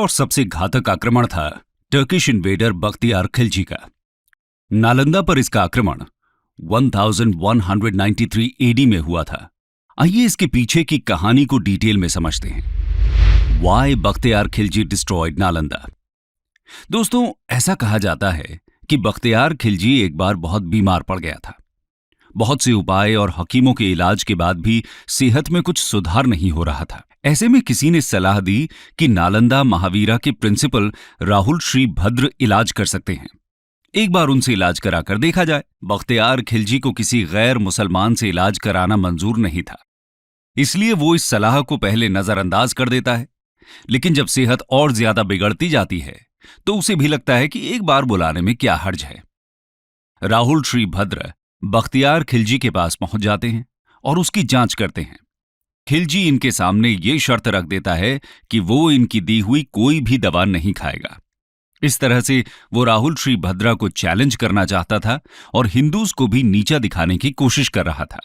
और सबसे घातक आक्रमण था टर्किश इन्वेडर बख्तियार खिलजी का। नालंदा पर इसका आक्रमण 1193 एडी में हुआ था। आइए इसके पीछे की कहानी को डिटेल में समझते हैं। Why Bakhtiyar Khilji destroyed Nalanda. दोस्तों, ऐसा कहा जाता है कि बख्तियार खिलजी एक बार बहुत बीमार पड़ गया था। बहुत से उपाय और हकीमों के इलाज के बाद भी सेहत में कुछ सुधार नहीं हो रहा था। ऐसे में किसी ने सलाह दी कि नालंदा महावीरा के प्रिंसिपल राहुल श्री भद्र इलाज कर सकते हैं। एक बार उनसे इलाज कराकर देखा जाए। बख्तियार खिलजी को किसी गैर मुसलमान से इलाज कराना मंजूर नहीं था, इसलिए वो इस सलाह को पहले नजरअंदाज कर देता है। लेकिन जब सेहत और ज्यादा बिगड़ती जाती है तो उसे भी लगता है कि एक बार बुलाने में क्या हर्ज है। राहुल श्री भद्र बख्तियार खिलजी के पास पहुंच जाते हैं और उसकी जांच करते हैं। खिलजी इनके सामने ये शर्त रख देता है कि वो इनकी दी हुई कोई भी दवा नहीं खाएगा। इस तरह से वो राहुल श्री भद्रा को चैलेंज करना चाहता था और हिंदूज को भी नीचा दिखाने की कोशिश कर रहा था।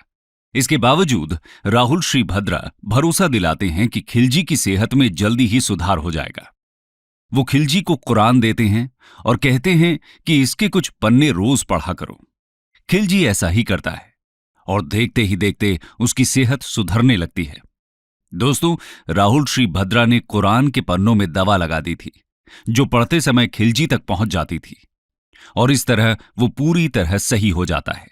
इसके बावजूद राहुल श्री भद्रा भरोसा दिलाते हैं कि खिलजी की सेहत में जल्दी ही सुधार हो जाएगा। वो खिलजी को कुरान देते हैं और कहते हैं कि इसके कुछ पन्ने रोज पढ़ा करो। खिलजी ऐसा ही करता है और देखते ही देखते उसकी सेहत सुधरने लगती है। दोस्तों, राहुल श्री भद्रा ने कुरान के पन्नों में दवा लगा दी थी जो पढ़ते समय खिलजी तक पहुंच जाती थी और इस तरह वो पूरी तरह सही हो जाता है।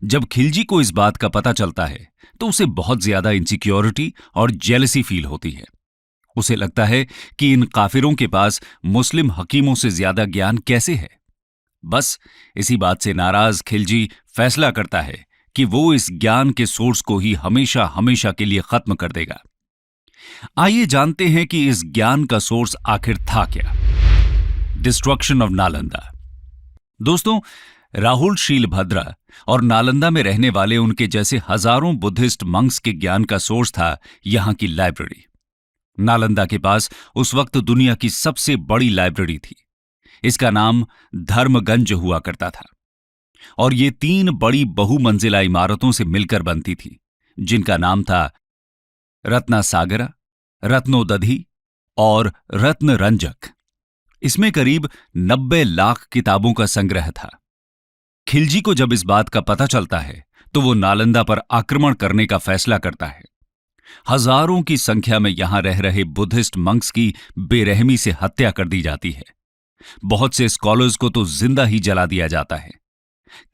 जब खिलजी को इस बात का पता चलता है तो उसे बहुत ज्यादा इनसिक्योरिटी और जेलसी फील होती है। उसे लगता है कि इन काफिरों के पास मुस्लिम हकीमों से ज्यादा ज्ञान कैसे है। बस इसी बात से नाराज खिलजी फैसला करता है कि वो इस ज्ञान के सोर्स को ही हमेशा हमेशा के लिए खत्म कर देगा। आइए जानते हैं कि इस ज्ञान का सोर्स आखिर था क्या। Destruction of Nalanda. दोस्तों, राहुल श्री भद्रा और नालंदा में रहने वाले उनके जैसे हजारों बुद्धिस्ट मंक्स के ज्ञान का सोर्स था यहां की लाइब्रेरी। नालंदा के पास उस वक्त दुनिया की सबसे बड़ी लाइब्रेरी थी। इसका नाम धर्मगंज हुआ करता था और ये 3 बड़ी बहुमंजिला इमारतों से मिलकर बनती थी, जिनका नाम था रत्नासागरा, रत्नोदधि और रत्नरंजक। इसमें करीब 90 लाख किताबों का संग्रह था। खिलजी को जब इस बात का पता चलता है तो वो नालंदा पर आक्रमण करने का फैसला करता है। हजारों की संख्या में यहां रह रहे बुद्धिस्ट मंक्स की बेरहमी से हत्या कर दी जाती है। बहुत से स्कॉलर्स को तो जिंदा ही जला दिया जाता है।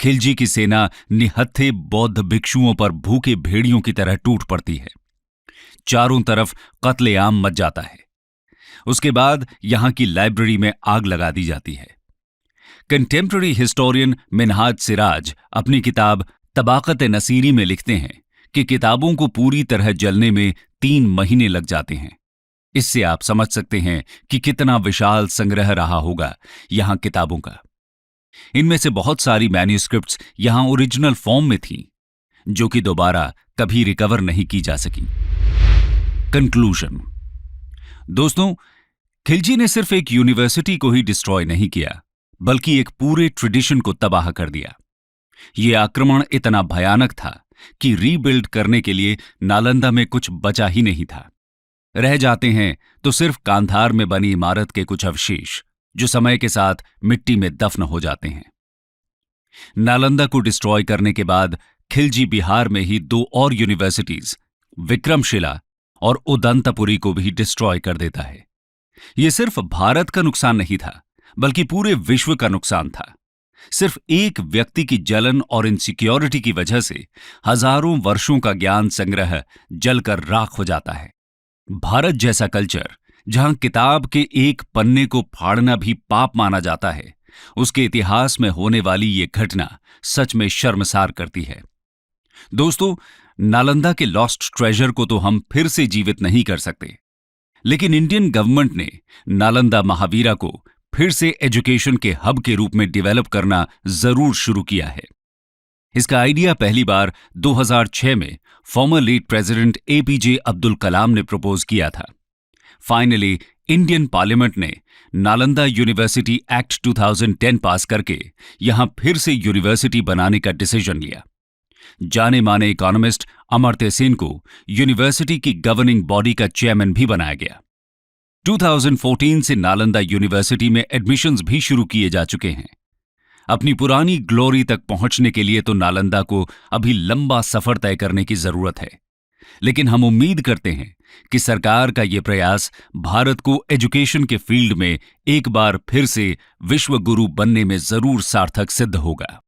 खिलजी की सेना निहत्थे बौद्ध भिक्षुओं पर भूखे भेड़ियों की तरह टूट पड़ती है। चारों तरफ कत्लेआम मच जाता है। उसके बाद यहां की लाइब्रेरी में आग लगा दी जाती है। कंटेम्पररी हिस्टोरियन मिनहाज सिराज अपनी किताब तबाकत नसीरी में लिखते हैं कि किताबों को पूरी तरह जलने में 3 महीने लग जाते हैं। इससे आप समझ सकते हैं कि कितना विशाल संग्रह रहा होगा यहां किताबों का। इनमें से बहुत सारी मैन्युस्क्रिप्ट्स यहां ओरिजिनल फॉर्म में थीं, जो कि दोबारा कभी रिकवर नहीं की जा सकी। कंक्लूजन। दोस्तों, खिलजी ने सिर्फ एक यूनिवर्सिटी को ही डिस्ट्रॉय नहीं किया, बल्कि एक पूरे ट्रेडिशन को तबाह कर दिया। यह आक्रमण इतना भयानक था कि रीबिल्ड करने के लिए नालंदा में कुछ बचा ही नहीं था। रह जाते हैं तो सिर्फ कांधार में बनी इमारत के कुछ अवशेष, जो समय के साथ मिट्टी में दफन हो जाते हैं। नालंदा को डिस्ट्रॉय करने के बाद खिलजी बिहार में ही 2 और यूनिवर्सिटीज, विक्रमशिला और उदंतपुरी को भी डिस्ट्रॉय कर देता है। यह सिर्फ भारत का नुकसान नहीं था, बल्कि पूरे विश्व का नुकसान था। सिर्फ एक व्यक्ति की जलन और इनसिक्योरिटी की वजह से हजारों वर्षों का ज्ञान संग्रह जलकर राख हो जाता है। भारत जैसा कल्चर, जहां किताब के एक पन्ने को फाड़ना भी पाप माना जाता है, उसके इतिहास में होने वाली ये घटना सच में शर्मसार करती है। दोस्तों, नालंदा के लॉस्ट ट्रेजर को तो हम फिर से जीवित नहीं कर सकते, लेकिन इंडियन गवर्नमेंट ने नालंदा महावीरा को फिर से एजुकेशन के हब के रूप में डेवलप करना जरूर शुरू किया है। इसका आइडिया पहली बार 2006 में former late president APJ Abdul Kalam ने प्रपोज किया था। फाइनली इंडियन पार्लियामेंट ने नालंदा यूनिवर्सिटी एक्ट 2010 पास करके यहां फिर से यूनिवर्सिटी बनाने का डिसीजन लिया। जाने माने इकोनॉमिस्ट अमर्त्य सेन को यूनिवर्सिटी की गवर्निंग बॉडी का चेयरमैन भी बनाया गया। 2014 से नालंदा यूनिवर्सिटी में एडमिशन्स भी शुरू किए जा चुके हैं। अपनी पुरानी ग्लोरी तक पहुंचने के लिए तो नालंदा को अभी लंबा सफर तय करने की जरूरत है, लेकिन हम उम्मीद करते हैं कि सरकार का यह प्रयास भारत को एजुकेशन के फील्ड में एक बार फिर से विश्व गुरु बनने में जरूर सार्थक सिद्ध होगा।